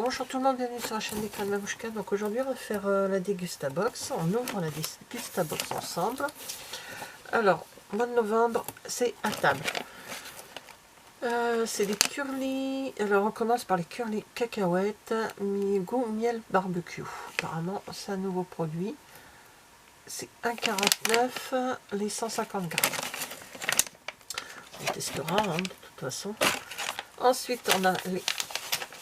Bonjour tout le monde, bienvenue sur la chaîne des Crèmes Babouchka. Donc aujourd'hui on va faire la Dégustabox. On ouvre la Dégustabox ensemble. Alors, mois de novembre, c'est à table. C'est des curly. Alors on commence par les curly cacahuètes, goût miel barbecue. Apparemment c'est un nouveau produit. C'est 1,49 les 150 grammes. On testera hein, de toute façon. Ensuite on a les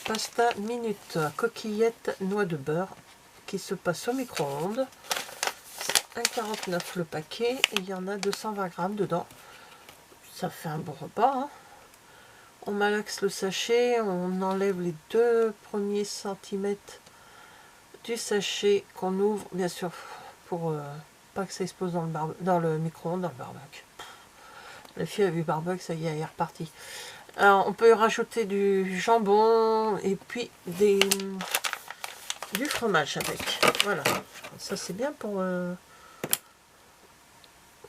pasta minute coquillette noix de beurre qui se passe au micro-ondes. 1,49 le paquet et il y en a 220 grammes dedans. Ça fait un bon repas. Hein. On malaxe le sachet, on enlève les 2 premiers centimètres du sachet qu'on ouvre, bien sûr, pour pas que ça explose dans le micro-ondes, dans le barbecue. La fille a vu barbecue, ça y est, elle est repartie. Alors, on peut rajouter du jambon et puis du fromage avec. Voilà, ça c'est bien pour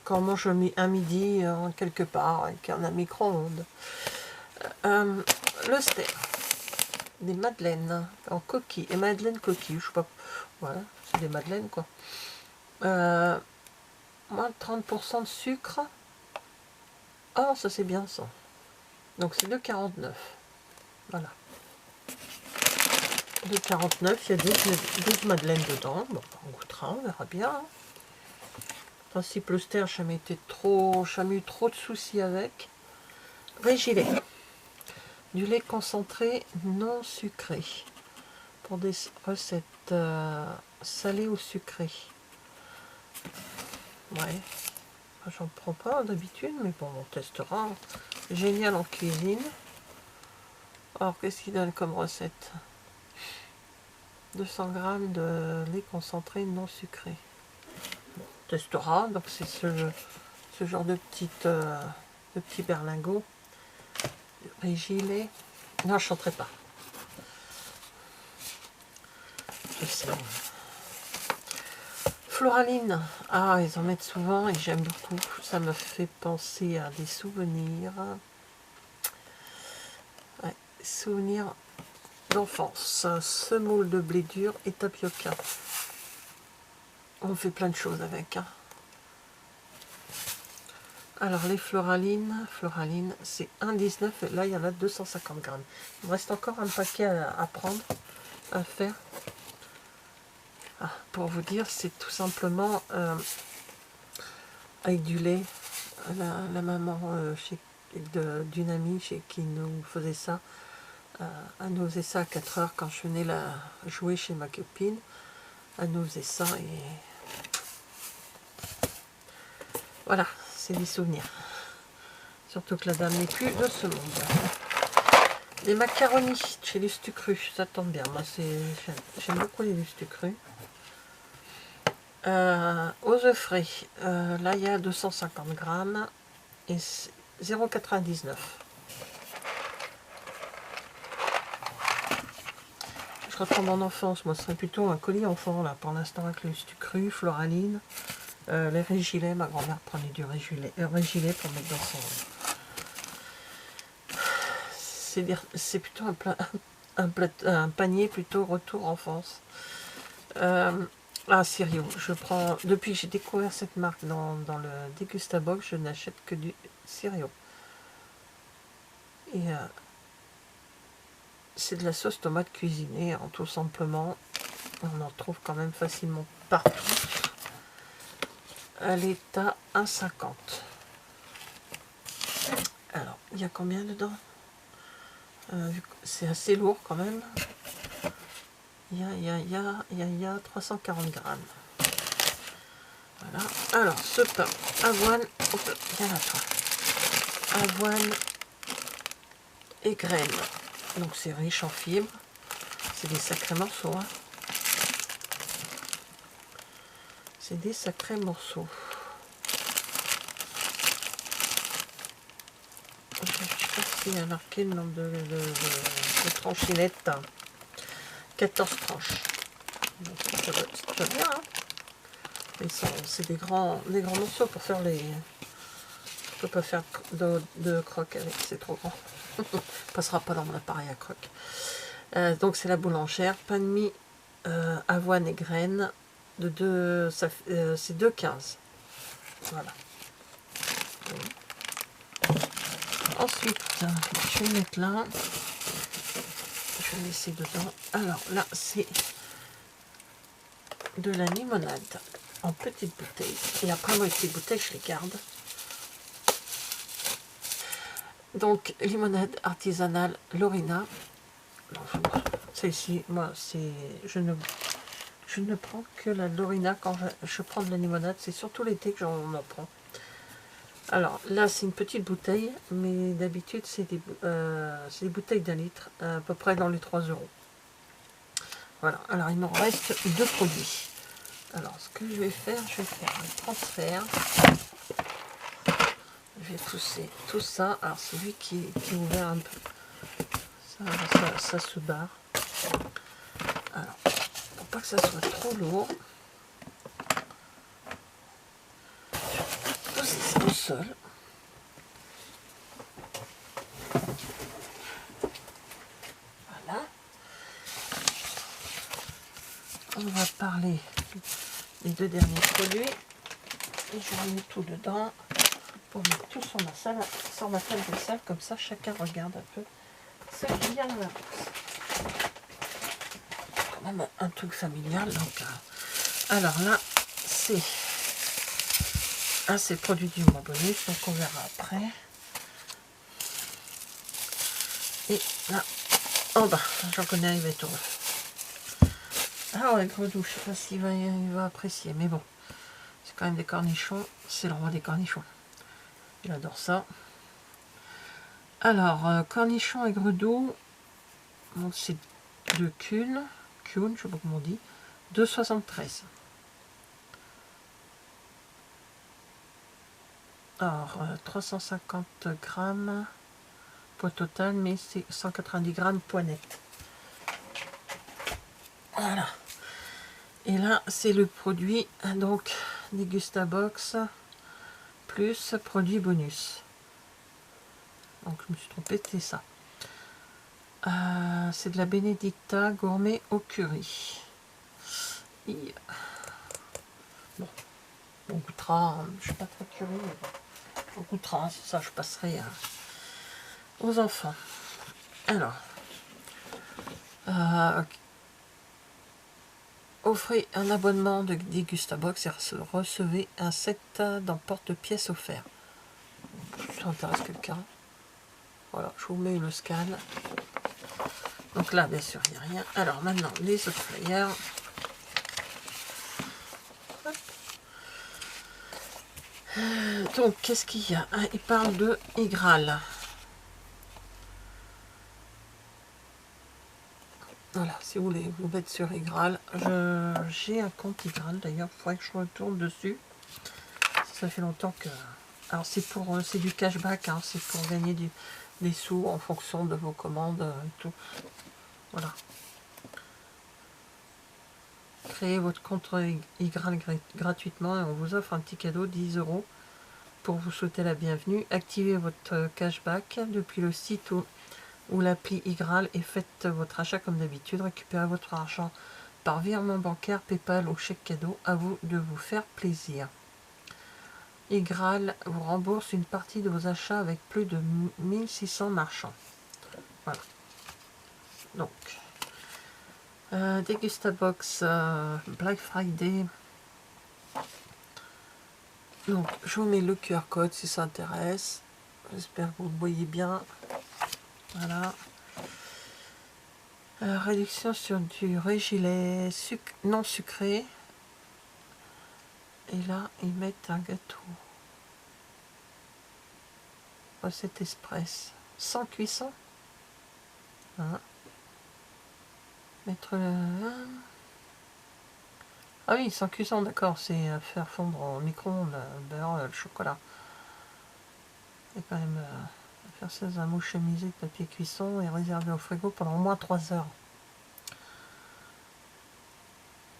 quand on mange un midi quelque part avec un micro-ondes. Le steak, des madeleines en coquille et madeleine coquille, je sais pas, voilà, c'est des madeleines quoi. Moins de 30% de sucre. Oh, ça c'est bien ça. Donc c'est 2,49. Voilà. 2,49, il y a 12 madeleines dedans. Bon, on goûtera, on verra bien. En principe, le ster, j'ai jamais eu trop de soucis avec. Régilet. Du lait concentré non sucré. Pour des recettes salées ou sucrées. Ouais. J'en prends pas d'habitude, mais bon, on testera. Génial en cuisine. Alors, qu'est-ce qu'il donne comme recette? 200 grammes de lait concentré non sucré. Bon, on testera. Donc, c'est ce genre de petits berlingots. Régilet. Non, je ne chanterai pas. Je sais. Floraline. Ah, ils en mettent souvent et j'aime beaucoup. Ça me fait penser à des souvenirs. Ouais, souvenirs d'enfance. Semoule de blé dur et tapioca. On fait plein de choses avec. Hein. Alors les floralines c'est 1,19 et là il y en a 250 grammes. Il me reste encore un paquet à prendre, à faire. Ah, pour vous dire, c'est tout simplement avec du lait. La maman d'une amie qui nous faisait ça, elle nous faisait ça à 4 heures quand je venais la jouer chez ma copine. Elle nous faisait ça et voilà, c'est des souvenirs. Surtout que la dame n'est plus de ce monde. Les macaronis chez les Stucru, ça tombe bien. Moi, j'aime beaucoup les Stucru. Aux œufs frais, là il y a 250 grammes et 0,99. Je reprends mon enfance, moi ce serait plutôt un colis enfant là pour l'instant avec le Stucru, Floraline, les régilets, ma grand-mère prenait du régilet pour mettre dans son... C'est plutôt un panier plutôt retour enfance. Sirio, je prends, depuis que j'ai découvert cette marque dans le Dégustabox, je n'achète que du Sirio. Et c'est de la sauce tomate cuisinée, hein, tout simplement. On en trouve quand même facilement partout. Elle est à 1,50. Alors, il y a combien dedans? C'est assez lourd quand même. Il y a 340 grammes. Voilà. Alors, ce pain, avoine, bien à toi. Avoine et graines. Donc, c'est riche en fibres. C'est des sacrés morceaux. Hein. C'est des sacrés morceaux. Je ne sais pas s'il y a marqué le nombre de tranchinettes. 14 tranches. Donc, ça doit être bien. Hein. C'est des grands morceaux pour faire les... Je peux pas faire de croque avec, c'est trop grand. Passera pas dans mon appareil à croque. Donc c'est la boulangère, pain de mie, avoine et graines, de 2, c'est 2,15. Voilà. Ensuite, je vais le mettre là. Je vais laisser dedans. Alors là, c'est de la limonade en petite bouteille. Et après, moi, ces bouteilles, je les garde. Donc, limonade artisanale Lorina. Celle-ci, moi, c'est... Je ne prends que la Lorina quand je prends de la limonade. C'est surtout l'été que j'en prends. Alors, là, c'est une petite bouteille. Mais d'habitude, c'est des bouteilles d'1 litre. À peu près dans les 3 euros. Voilà. Alors, il me reste 2 produits. Alors, ce que je vais faire un transfert. Je vais pousser tout ça. Alors, celui qui est ouvert un peu. Ça se barre. Alors, pour pas que ça soit trop lourd, je vais poser ça au sol. Voilà. On va parler des 2 derniers produits. Et je remets tout dedans pour mettre tout sur ma salle, sur ma table de salle. Comme ça, chacun regarde un peu ce qu'il y a dans la box. Quand même un truc familial. Donc, alors là, c'est le produit du mois bonus. Donc, on verra après. Et là, en bas, j'en connais, il va être heureux. Ah ouais, Gredou, je sais pas s'il va apprécier, mais bon. C'est quand même des cornichons, c'est le roi des cornichons. Il adore ça. Alors, cornichons et Gredou, donc c'est de Kuhn, je sais pas comment on dit, 2,73. Alors, 350 grammes, poids total, mais c'est 190 grammes poids net. Voilà. Et là, c'est le produit, donc, Degustabox, plus produit bonus. Donc, je me suis trompée, c'est ça. C'est de la Benedicta gourmet au curry. Et, bon, on goûtera, je suis pas très curry, mais bon, on goûtera, c'est ça, je passerai aux enfants. Alors, offrez un abonnement de Degustabox et recevez un set d'emporte-pièces offert. Ça intéresse quelqu'un. Voilà, je vous mets le scan. Donc là, bien sûr, il n'y a rien. Alors maintenant, les autres flyers. Donc, qu'est-ce qu'il y a? Il parle de Igral. Voilà, si vous voulez vous mettre sur Igral. J'ai un compte Igral, d'ailleurs, il faudrait que je retourne dessus. Ça fait longtemps que... Alors, c'est du cashback, hein, c'est pour gagner des sous en fonction de vos commandes et tout. Voilà. Créez votre compte Igral gratuitement et on vous offre un petit cadeau, 10 € pour vous souhaiter la bienvenue. Activez votre cashback depuis le site ou l'appli Igral et faites votre achat comme d'habitude. Récupérez votre argent par virement bancaire, PayPal ou chèque cadeau. À vous de vous faire plaisir. Igral vous rembourse une partie de vos achats avec plus de 1600 marchands. Voilà. Donc, Degustabox Black Friday. Donc, je vous mets le QR code si ça intéresse. J'espère que vous le voyez bien. Voilà. Réduction sur du régilet non sucré. Et là, ils mettent un gâteau. Recette express. Sans cuisson. Hein. Mettre le... Ah oui, sans cuisson, d'accord. C'est faire fondre au micro-ondes le beurre, le chocolat. Et quand même faire ça dans un mouche chemisé de papier cuisson et réservé au frigo pendant au moins 3 heures.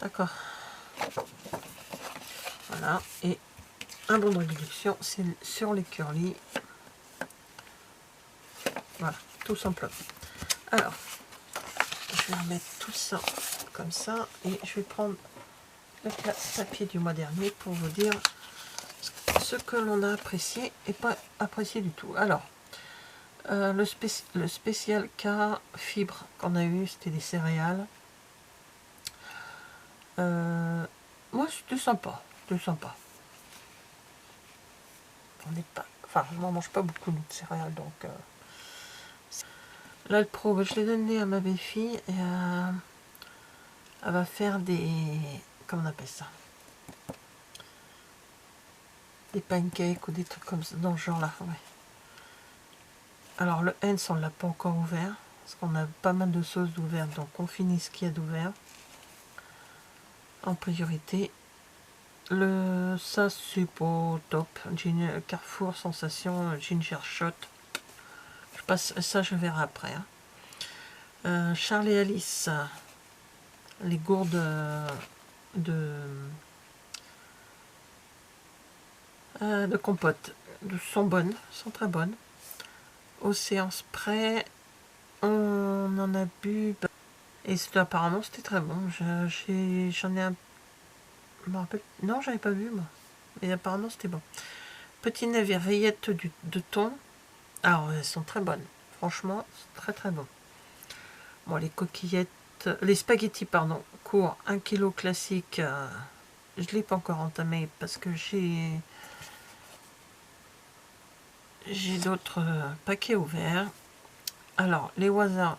D'accord. Voilà. Et un bon de réduction, c'est sur les curly. Voilà, tout simplement. Alors, je vais remettre tout ça comme ça et je vais prendre le papier du mois dernier pour vous dire ce que l'on a apprécié et pas apprécié du tout. Alors, le spécial K fibre qu'on a eu, c'était des céréales. Moi, c'était sympa, c'était sympa. On n'est pas, enfin, je n'en mange pas beaucoup de céréales, donc. Là, le pro, je l'ai donné à ma belle-fille et elle va faire des, comment on appelle ça, des pancakes ou des trucs comme ça dans ce genre-là. Ouais. Alors le Heinz, on ne l'a pas encore ouvert parce qu'on a pas mal de sauces d'ouvertes, donc on finit ce qu'il y a d'ouvert en priorité. Ça c'est pas top. Carrefour Sensation Ginger Shot. Je passe ça, je verrai après. Hein. Charles et Alice, les gourdes de compote sont bonnes, sont très bonnes. Océan Spray, on en a bu et apparemment c'était très bon. J'en ai un. Je me rappelle, non, j'avais pas vu moi, mais apparemment c'était bon. Petit navire rillettes de thon. Alors elles sont très bonnes, franchement, c'est très très bon. Bon, les coquillettes, les spaghettis, pardon, court 1 kg classique. Je ne l'ai pas encore entamé parce que j'ai d'autres paquets ouverts. Alors, les Waza,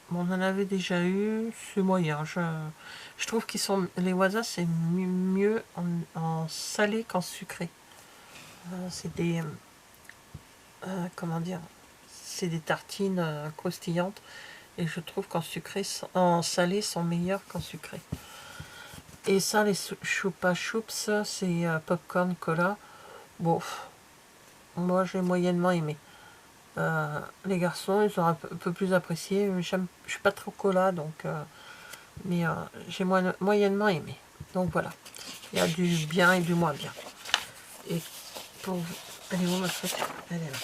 bon, on en avait déjà eu, c'est moyen. Je trouve qu'ils sont, les Waza, c'est mieux en salé qu'en sucré. C'est des, comment dire, c'est des tartines croustillantes. Et je trouve qu'en sucré, en salé, sont meilleurs qu'en sucré. Et ça, les Choupa Choups, c'est popcorn cola. Bon, moi j'ai moyennement aimé. Les garçons, ils ont un peu plus apprécié. Je suis pas trop cola, donc mais j'ai moyennement aimé. Donc voilà, il y a du bien et du moins bien. Et pour, elle est où ma truc? Elle est là.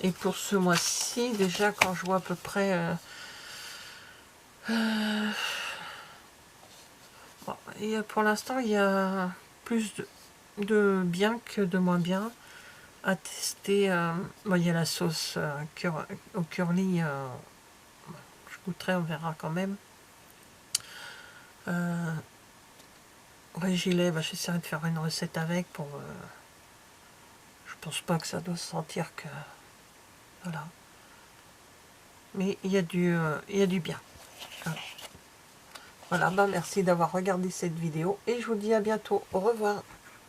Et pour ce mois-ci, déjà quand je vois à peu près bon, et pour l'instant, il y a plus de bien que de moins bien à tester. Bon, il y a la sauce au curly. Je goûterai, on verra quand même. Gilet, j'essaierai de faire une recette avec. Je pense pas que ça doit se sentir que. Voilà. Mais il y a du bien. Voilà, merci d'avoir regardé cette vidéo et je vous dis à bientôt. Au revoir.